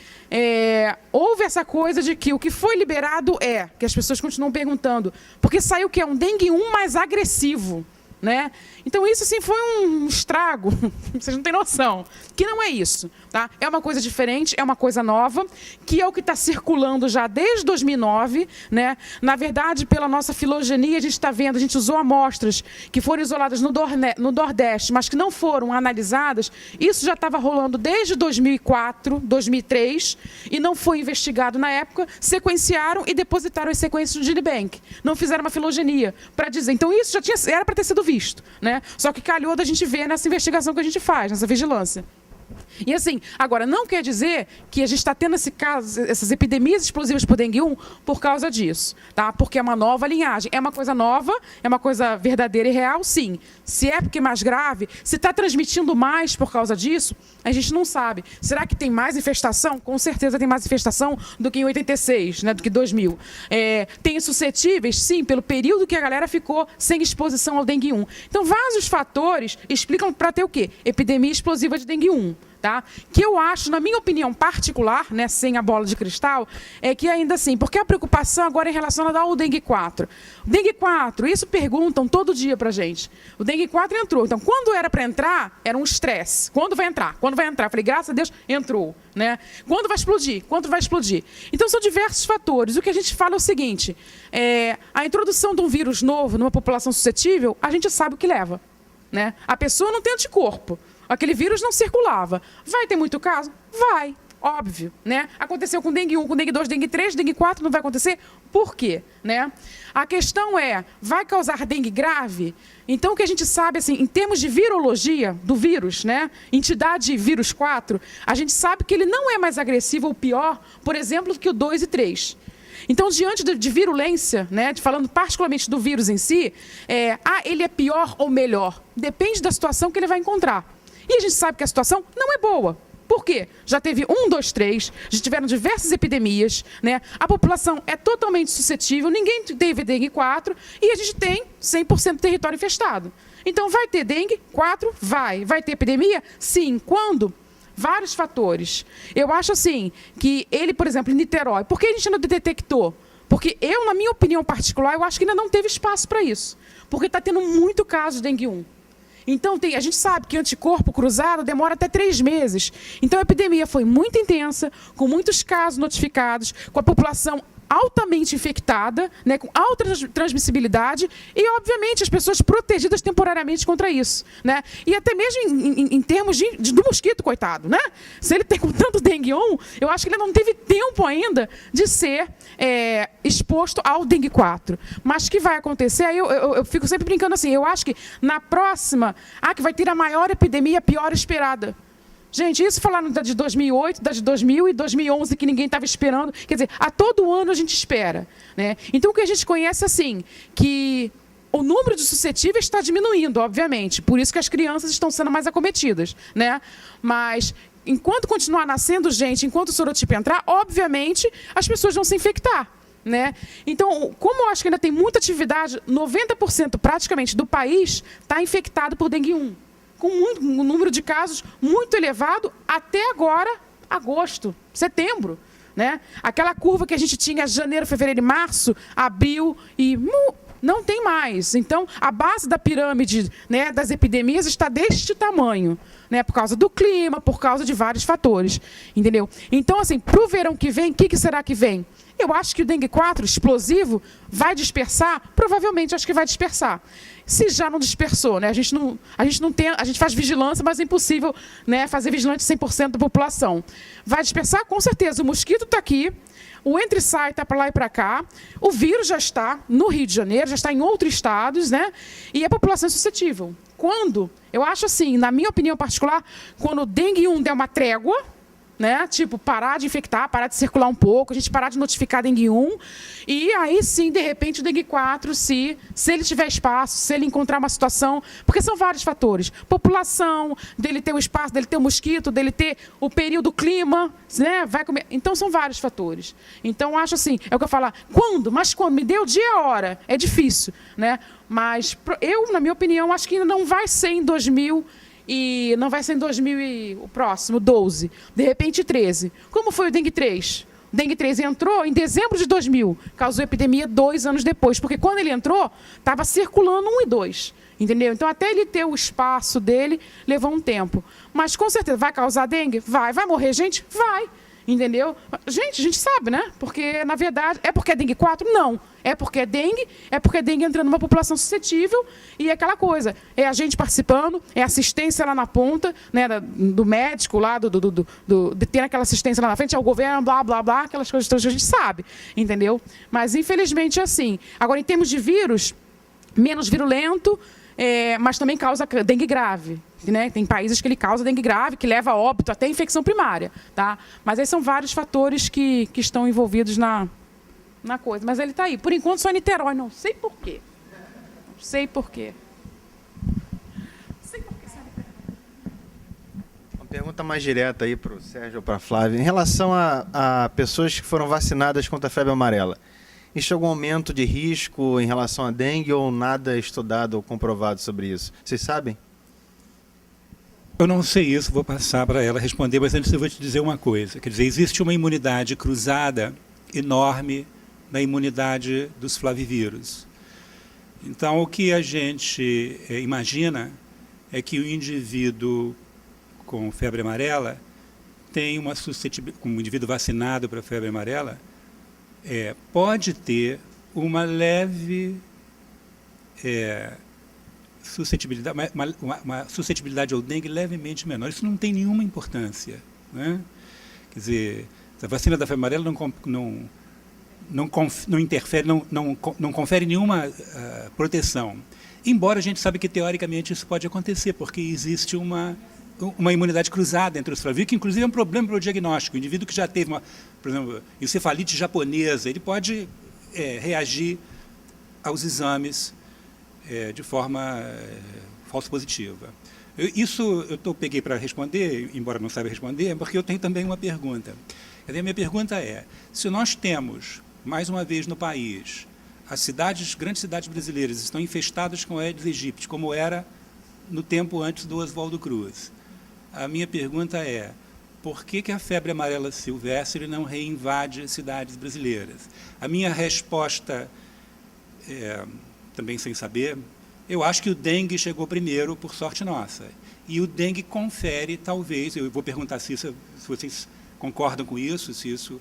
houve essa coisa de que o que foi liberado que as pessoas continuam perguntando, porque saiu que é um dengue 1 mais agressivo. Né? Então, isso sim foi um estrago, vocês não têm noção, que não é isso. Tá? É uma coisa diferente, é uma coisa nova, que é o que está circulando já desde 2009. Né? Na verdade, pela nossa filogenia, a gente está vendo, a gente usou amostras que foram isoladas no Nordeste, mas que não foram analisadas. Isso já estava rolando desde 2004, 2003, e não foi investigado na época, sequenciaram e depositaram as sequências no GeneBank. Não fizeram uma filogenia para dizer. Então, isso já era para ter sido visto, né? Só que calhou da gente ver nessa investigação que a gente faz, nessa vigilância. E assim, agora, não quer dizer que a gente está tendo essas epidemias explosivas por dengue 1 por causa disso, tá? Porque é uma nova linhagem. É uma coisa nova, é uma coisa verdadeira e real, sim. Se é porque é mais grave, se está transmitindo mais por causa disso, a gente não sabe. Será que tem mais infestação? Com certeza tem mais infestação do que em 86, né? Do que 2000. Tem suscetíveis? Sim, pelo período que a galera ficou sem exposição ao dengue 1. Então, vários fatores explicam para ter o quê? Epidemia explosiva de dengue 1. Tá? Que eu acho, na minha opinião particular, né, sem a bola de cristal, é que ainda assim, porque a preocupação agora é relacionada ao dengue 4. O dengue 4, isso perguntam todo dia pra gente. O dengue 4 entrou. Então, quando era para entrar, era um estresse. Quando vai entrar? Quando vai entrar? Falei, graças a Deus, entrou. Né? Quando vai explodir? Quando vai explodir? Então, são diversos fatores. O que a gente fala é o seguinte, a introdução de um vírus novo numa população suscetível, a gente sabe o que leva. Né? A pessoa não tem anticorpo. Aquele vírus não circulava. Vai ter muito caso? Vai, óbvio. Né? Aconteceu com dengue 1, com dengue 2, dengue 3, dengue 4, não vai acontecer? Por quê? Né? A questão vai causar dengue grave? Então, o que a gente sabe, assim, em termos de virologia do vírus, né? Entidade vírus 4, a gente sabe que ele não é mais agressivo ou pior, por exemplo, do que o 2 e 3. Então, diante de virulência, né, falando particularmente do vírus em si, ele é pior ou melhor? Depende da situação que ele vai encontrar. E a gente sabe que a situação não é boa. Por quê? Já teve 1, 2, 3, já tiveram diversas epidemias, né? A população é totalmente suscetível, ninguém teve dengue 4 e a gente tem 100% do território infestado. Então, vai ter dengue 4? Vai. Vai ter epidemia? Sim. Quando? Vários fatores. Eu acho assim, que ele, por exemplo, em Niterói, por que a gente não detectou? Porque eu, na minha opinião particular, eu acho que ainda não teve espaço para isso. Porque está tendo muito caso de dengue 1. Então, a gente sabe que anticorpo cruzado demora até 3 meses. Então, a epidemia foi muito intensa, com muitos casos notificados, com a população altamente infectada, né, com alta transmissibilidade e, obviamente, as pessoas protegidas temporariamente contra isso, né? E até mesmo em termos do mosquito, coitado, né? Se ele tem com tanto dengue 1, eu acho que ele não teve tempo ainda de ser exposto ao dengue 4. Mas que vai acontecer, aí eu fico sempre brincando assim, eu acho que na próxima, que vai ter a maior epidemia, pior esperada. Gente, isso falaram da de 2008, da de 2000 e 2011, que ninguém estava esperando. Quer dizer, a todo ano a gente espera, né? Então, o que a gente conhece, assim, que o número de suscetíveis está diminuindo, obviamente. Por isso que as crianças estão sendo mais acometidas, né? Mas, enquanto continuar nascendo gente, enquanto o sorotipo entrar, obviamente, as pessoas vão se infectar, né? Então, como eu acho que ainda tem muita atividade, 90% praticamente do país está infectado por dengue 1. Com um número de casos muito elevado até agora, agosto, setembro, né? Aquela curva que a gente tinha janeiro, fevereiro e março, abril e não tem mais. Então, a base da pirâmide, né, das epidemias está deste tamanho, né, por causa do clima, por causa de vários fatores, entendeu? Então, assim, para o verão que vem, o que será que vem? Eu acho que o dengue 4, explosivo, vai dispersar? Provavelmente, acho que vai dispersar. Se já não dispersou, né? A gente faz vigilância, mas é impossível, né, fazer vigilante 100% da população. Vai dispersar? Com certeza. O mosquito está aqui, o entra e sai está para lá e para cá, o vírus já está no Rio de Janeiro, já está em outros estados, né? E a população é suscetível. Quando? Eu acho assim, na minha opinião particular, quando o dengue 1 der uma trégua, né? Tipo, parar de infectar, parar de circular um pouco, a gente parar de notificar dengue 1, e aí sim, de repente, o dengue 4, se ele tiver espaço, se ele encontrar uma situação, porque são vários fatores, população, dele ter o espaço, dele ter o mosquito, dele ter o período, clima, né? Vai comer. Então, são vários fatores. Então, acho assim, é o que eu falo, quando? Mas quando? Me dê o dia e a hora. É difícil, né? Mas eu, na minha opinião, acho que ainda não vai ser em 2000 e não vai ser em 2000 e o próximo, 12, de repente 13. Como foi o dengue 3? O dengue 3 entrou em dezembro de 2000, causou epidemia 2 anos depois, porque quando ele entrou, estava circulando 1 e 2, entendeu? Então, até ele ter o espaço dele, levou um tempo. Mas, com certeza, vai causar dengue? Vai. Vai morrer gente? Vai. Entendeu? Gente, a gente sabe, né? Porque, na verdade, é porque é dengue 4? Não. É porque é dengue entrando numa população suscetível e é aquela coisa. É a gente participando, é assistência lá na ponta, né, do médico lá, de ter aquela assistência lá na frente, é o governo, blá, blá, blá, aquelas coisas que a gente sabe, entendeu? Mas, infelizmente, é assim. Agora, em termos de vírus, menos virulento, mas também causa dengue grave. Né? Tem países que ele causa dengue grave, que leva a óbito, até infecção primária. Tá? Mas aí são vários fatores que estão envolvidos na coisa. Mas ele está aí. Por enquanto, só em Niterói. Não sei por quê. Não sei por quê. Uma pergunta mais direta aí para o Sérgio ou para a Flávia. Em relação a pessoas que foram vacinadas contra a febre amarela, existe algum aumento de risco em relação a dengue ou nada estudado ou comprovado sobre isso? Vocês sabem? Eu não sei isso, vou passar para ela responder, mas antes eu vou te dizer uma coisa. Quer dizer, existe uma imunidade cruzada enorme na imunidade dos flavivírus. Então, o que a gente imagina é que o indivíduo com febre amarela tem uma suscetibilidade, como um indivíduo vacinado para a febre amarela, pode ter uma leve suscetibilidade, uma suscetibilidade ao dengue levemente menor. Isso não tem nenhuma importância, né? Quer dizer, a vacina da febre amarela não interfere, não confere nenhuma proteção. Embora a gente sabe que, teoricamente, isso pode acontecer, porque existe uma imunidade cruzada entre os flavivírus, que, inclusive, é um problema para o diagnóstico. O indivíduo que já teve, por exemplo, encefalite japonesa, ele pode reagir aos exames de forma falso positiva. Isso eu peguei para responder, embora não saiba responder, porque eu tenho também uma pergunta. A minha pergunta é, se nós temos, mais uma vez no país, as grandes cidades brasileiras estão infestadas com Aedes aegypti, como era no tempo antes do Oswaldo Cruz. A minha pergunta é, por que a febre amarela silvestre não reinvade cidades brasileiras? A minha resposta, também sem saber, Eu acho que o dengue chegou primeiro, por sorte nossa. E o dengue confere, talvez, eu vou perguntar se vocês concordam com isso, se isso,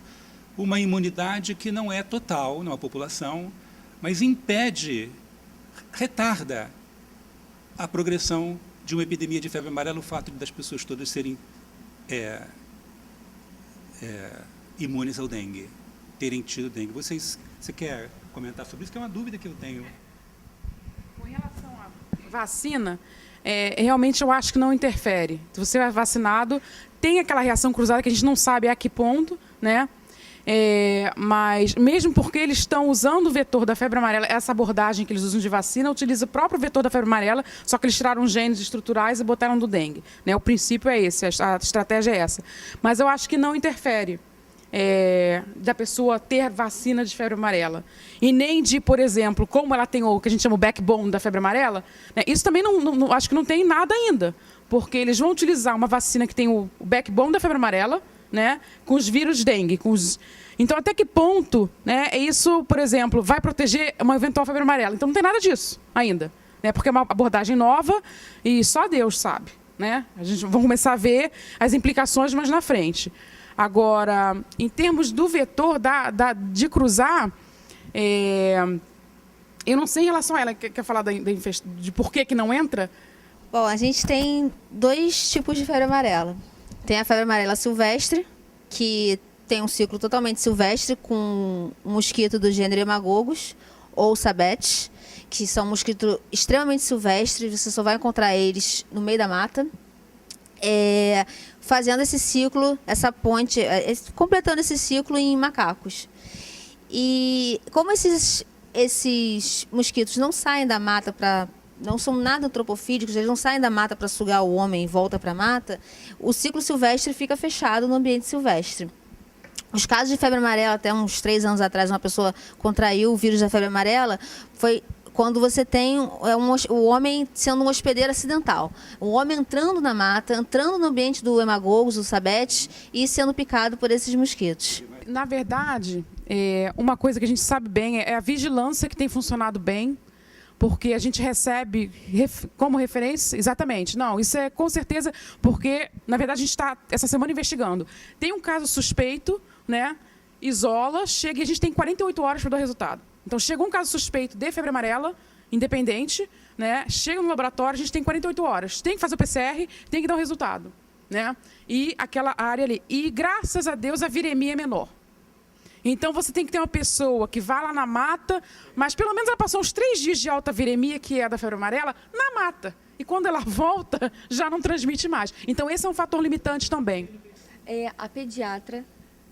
uma imunidade que não é total na população, mas impede, retarda a progressão de uma epidemia de febre amarela, o fato das pessoas todas serem imunes ao dengue, terem tido dengue. Você quer comentar sobre isso? Que é uma dúvida que eu tenho. Com relação à vacina, realmente eu acho que não interfere. Se você é vacinado, tem aquela reação cruzada que a gente não sabe a que ponto, né? Mas mesmo porque eles estão usando o vetor da febre amarela, essa abordagem que eles usam de vacina utiliza o próprio vetor da febre amarela, só que eles tiraram genes estruturais e botaram do dengue, né? O princípio é esse, a estratégia é essa. Mas eu acho que não interfere da pessoa ter vacina de febre amarela. E nem de, por exemplo, como ela tem o que a gente chama o backbone da febre amarela, né? Isso também não, acho que não tem nada ainda, porque eles vão utilizar uma vacina que tem o backbone da febre amarela, né, com os vírus dengue. Então, até que ponto, né, isso, por exemplo, vai proteger uma eventual febre amarela? Então, não tem nada disso ainda, né, porque é uma abordagem nova e só Deus sabe. Né? A gente vai começar a ver as implicações mais na frente. Agora, em termos do vetor de cruzar, eu não sei em relação a ela. Quer falar de por que não entra? Bom, a gente tem 2 tipos de febre amarela. Tem a febre amarela silvestre, que tem um ciclo totalmente silvestre, com um mosquito do gênero Hemagogos ou Sabetes, que são mosquitos extremamente silvestres, você só vai encontrar eles no meio da mata. Fazendo esse ciclo, essa ponte, completando esse ciclo em macacos. E como esses mosquitos não saem da mata não são nada antropofídicos, eles não saem da mata para sugar o homem e volta para a mata, o ciclo silvestre fica fechado no ambiente silvestre. Os casos de febre amarela, até uns 3 anos atrás, uma pessoa contraiu o vírus da febre amarela, foi quando você tem o homem sendo um hospedeiro acidental. O homem entrando na mata, entrando no ambiente do Hemagogos, do Sabetes, e sendo picado por esses mosquitos. Na verdade, uma coisa que a gente sabe bem é a vigilância que tem funcionado bem, porque a gente recebe como referência, exatamente, não, isso é com certeza, porque, na verdade, a gente está, essa semana, investigando. Tem um caso suspeito, né, isola, chega e a gente tem 48 horas para dar o resultado. Então, chegou um caso suspeito de febre amarela, independente, né, chega no laboratório, a gente tem 48 horas. Tem que fazer o PCR, tem que dar o resultado. Né, e aquela área ali. E, graças a Deus, a viremia é menor. Então, você tem que ter uma pessoa que vá lá na mata, mas pelo menos ela passou uns 3 dias de alta viremia, que é a da febre amarela, na mata. E quando ela volta, já não transmite mais. Então, esse é um fator limitante também. A pediatra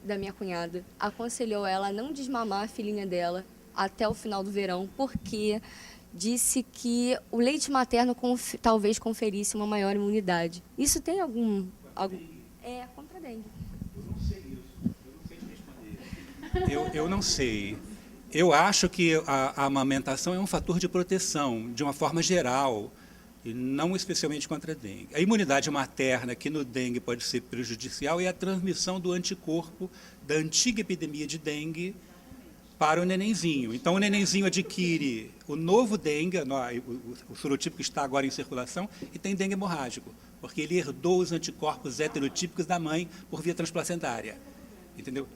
da minha cunhada aconselhou ela a não desmamar a filhinha dela até o final do verão, porque disse que o leite materno talvez conferisse uma maior imunidade. Isso tem algum... contra a dengue. Eu não sei. Eu acho que a amamentação é um fator de proteção, de uma forma geral, e não especialmente contra a dengue. A imunidade materna, que no dengue pode ser prejudicial, é a transmissão do anticorpo da antiga epidemia de dengue para o nenenzinho. Então, o nenenzinho adquire o novo dengue, o sorotipo que está agora em circulação, e tem dengue hemorrágico, porque ele herdou os anticorpos heterotípicos da mãe por via transplacentária. Entendeu?